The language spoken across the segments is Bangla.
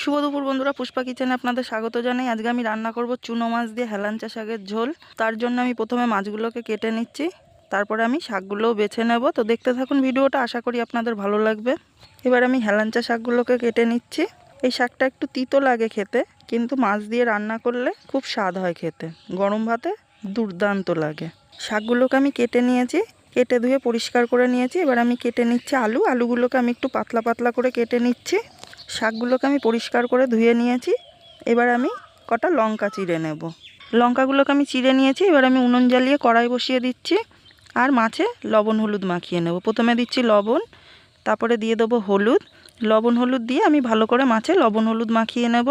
শুভ দুপুর বন্ধুরা, পুষ্পা কিচেনে আপনাদের স্বাগত জানাই। আজকে আমি রান্না করব চুনো মাছ দিয়ে হেলাঞ্চা শাকের ঝোল। তার জন্য আমি প্রথমে মাছগুলোকে কেটে নিচ্ছি, তারপরে আমি শাকগুলোও বেছে নেব। তো দেখতে থাকুন ভিডিওটা, আশা করি আপনাদের ভালো লাগবে। এবার আমি হেলাঞ্চা শাকগুলোকে কেটে নিচ্ছি। এই শাকটা একটু তিতো লাগে খেতে, কিন্তু মাছ দিয়ে রান্না করলে খুব স্বাদ হয় খেতে, গরম ভাতে দুর্দান্ত লাগে। শাকগুলোকে আমি কেটে নিয়েছি, কেটে ধুয়ে পরিষ্কার করে নিয়েছি। এবার আমি কেটে নিচ্ছি আলুগুলোকে আমি একটু পাতলা পাতলা করে কেটে নিচ্ছি। শাকগুলোকে আমি পরিষ্কার করে ধুয়ে নিয়েছি। এবার আমি কটা লঙ্কা চিড়ে নেব। লঙ্কাগুলোকে আমি চিড়ে নিয়েছি। এবার আমি উনুন জ্বালিয়ে কড়াই বসিয়ে দিচ্ছি আর মাছে লবণ হলুদ মাখিয়ে নেব। প্রথমে দিচ্ছি লবণ, তারপরে দিয়ে দেবো হলুদ। লবণ হলুদ দিয়ে আমি ভালো করে মাছে লবণ হলুদ মাখিয়ে নেব।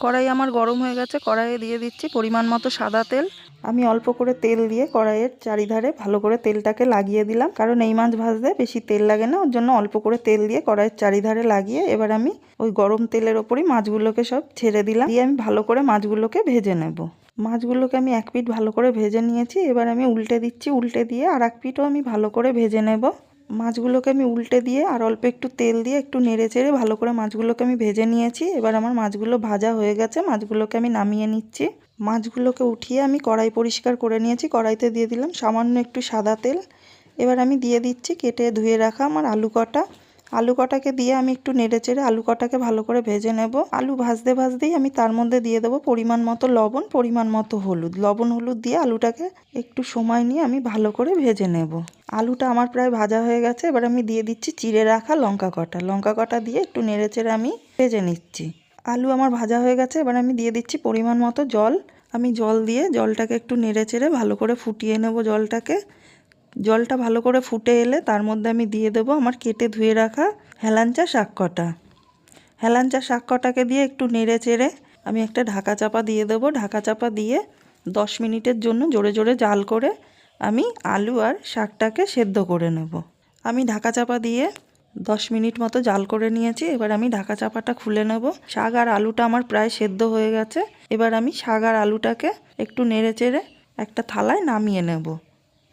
কড়াই আমার গরম হয়ে গেছে, কড়াইয়ে দিয়ে দিচ্ছি পরিমাণ মতো সাদা তেল। আমি অল্প করে তেল দিয়ে কড়াইয়ের চারিধারে ভালো করে তেলটাকে লাগিয়ে দিলাম, কারণ এই মাছ ভাজতে বেশি তেল লাগে না, ওর জন্য অল্প করে তেল দিয়ে কড়াইয়ের চারিধারে লাগিয়ে এবার আমি ওই গরম তেলের ওপরই মাছগুলোকে সব ছেড়ে দিলাম, দিয়ে আমি ভালো করে মাছগুলোকে ভেজে নেব। মাছগুলোকে আমি এক পিঠ ভালো করে ভেজে নিয়েছি। এবার আমি উল্টে দিচ্ছি, উল্টে দিয়ে আর এক পিঠও আমি ভালো করে ভেজে নেব। মাছগুলোকে আমি উল্টে দিয়ে আর অল্প একটু তেল দিয়ে একটু নেড়ে চেড়ে ভালো করে মাছগুলোকে আমি ভেজে নিয়েছি। এবার আমার মাছগুলো ভাজা হয়ে গেছে, মাছগুলোকে আমি নামিয়ে নিচ্ছি। মাছগুলোকে উঠিয়ে আমি কড়াই পরিষ্কার করে নিয়েছি। কড়াইতে দিয়ে দিলাম সামান্য একটু সাদা তেল। এবার আমি দিয়ে দিচ্ছি কেটে ধুয়ে রাখা আমার আলু কটা। আলু কটাকে দিয়ে আমি একটু নেড়ে চেড়ে আলু কটাকে ভালো করে ভেজে নেব। আলু ভাজতে ভাজতেই আমি তার মধ্যে দিয়ে দেবো পরিমাণ মতো লবণ, পরিমাণ মতো হলুদ। লবণ হলুদ দিয়ে আলুটাকে একটু সময় নিয়ে আমি ভালো করে ভেজে নেব। আলুটা আমার প্রায় ভাজা হয়ে গেছে। এবার আমি দিয়ে দিচ্ছি চিড়ে রাখা লঙ্কা কটা। লঙ্কা কটা দিয়ে একটু নেড়ে চেড়ে আমি ভেজে নিচ্ছি। আলু আমার ভাজা হয়ে গেছে। এবার আমি দিয়ে দিচ্ছি পরিমাণ মতো জল। আমি জল দিয়ে জলটাকে একটু নেড়ে চেড়ে ভালো করে ফুটিয়ে নেব জলটাকে। জলটা ভালো করে ফুটে এলে তার মধ্যে আমি দিয়ে দেবো আমার কেটে ধুয়ে রাখা হেলাঞ্চা শাক কটা। হেলাঞ্চা শাক কটাকে দিয়ে একটু নেড়ে চেড়ে আমি একটা ঢাকা চাপা দিয়ে দেবো। ঢাকা চাপা দিয়ে 10 মিনিটের জন্য জোরে জোরে জাল করে আমি আলু আর শাকটাকে সেদ্ধ করে নেব। আমি ঢাকা চাপা দিয়ে 10 মিনিট মতো জাল করে নিয়েছি। এবার আমি ঢাকা চাপাটা খুলে নেব। শাক আর আলুটা আমার প্রায় সেদ্ধ হয়ে গেছে। এবার আমি শাক আর আলুটাকে একটু নেড়ে চেড়ে একটা থালায় নামিয়ে নেব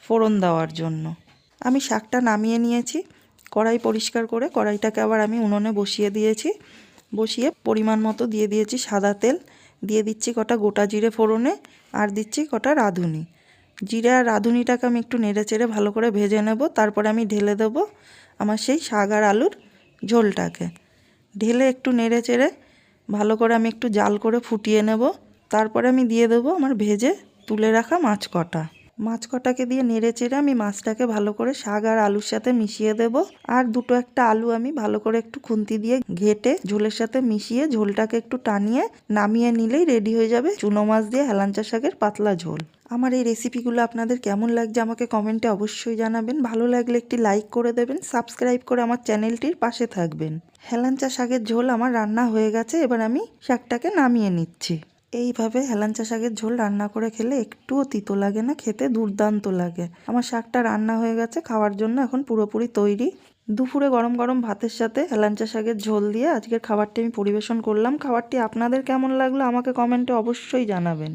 ফোড়ন দেওয়ার জন্য। আমি শাকটা নামিয়ে নিয়েছি। কড়াই পরিষ্কার করে কড়াইটাকে আবার আমি উনুনে বসিয়ে দিয়েছি। বসিয়ে পরিমাণ মতো দিয়ে দিয়েছি সাদা তেল। দিয়ে দিচ্ছি কটা গোটা জিরে ফোড়নে, আর দিচ্ছি কটা রাঁধুনি। জিরে আর রাঁধুনিটাকে আমি একটু নেড়ে চেড়ে ভালো করে ভেজে নেব। তারপরে আমি ঢেলে দেবো আমার সেই শাক আর আলুর ঝোলটাকে। ঢেলে একটু নেড়ে চেড়ে ভালো করে আমি একটু জাল করে ফুটিয়ে নেব। তারপরে আমি দিয়ে দেবো আমার ভেজে তুলে রাখা মাছ কটা। মাছ কটাকে দিয়ে নেড়ে চেড়ে আমি মাছটাকে ভালো করে শাক আর আলুর সাথে মিশিয়ে দেব। আর দুটো একটা আলু আমি ভালো করে একটু খুন্তি দিয়ে ঘেটে ঝোলের সাথে মিশিয়ে ঝোলটাকে একটু টানিয়ে নামিয়ে নিলেই রেডি হয়ে যাবে চুনো মাছ দিয়ে হেলাঞ্চা শাকের পাতলা ঝোল। আমার এই রেসিপিগুলো আপনাদের কেমন লাগছে আমাকে কমেন্টে অবশ্যই জানাবেন। ভালো লাগলে একটি লাইক করে দেবেন, সাবস্ক্রাইব করে আমার চ্যানেলটির পাশে থাকবেন। হেলাঞ্চা শাকের ঝোল আমার রান্না হয়ে গেছে। এবার আমি শাকটাকে নামিয়ে নিচ্ছি। এইভাবে হেলাঞ্চা শাকের ঝোল রান্না করে খেলে একটুও তিতো লাগে না, খেতে দুর্দান্ত লাগে। আমার শাকটা রান্না হয়ে গেছে, খাওয়ার জন্য এখন পুরোপুরি তৈরি। দুপুরে গরম গরম ভাতের সাথে হেলাঞ্চা শাকের ঝোল দিয়ে আজকের খাবারটি আমি পরিবেশন করলাম। খাবারটি আপনাদের কেমন লাগলো আমাকে কমেন্টে অবশ্যই জানাবেন।